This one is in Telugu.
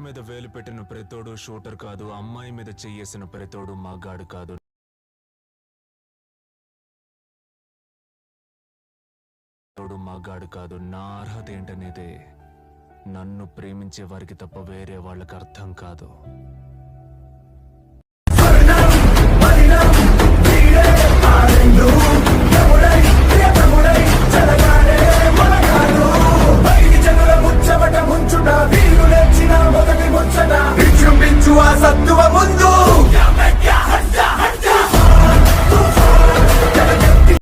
మీద వేలు పెట్టిన ప్రతోడు షూటర్ కాదు, అమ్మాయి మీద చెయ్యేసిన ప్రతోడు మగాడు కాదు. మగాడు కాదు. నా అర్హత ఏంటనేదే నన్ను ప్రేమించే వారికి తప్ప వేరే వాళ్ళకి అర్థం కాదు.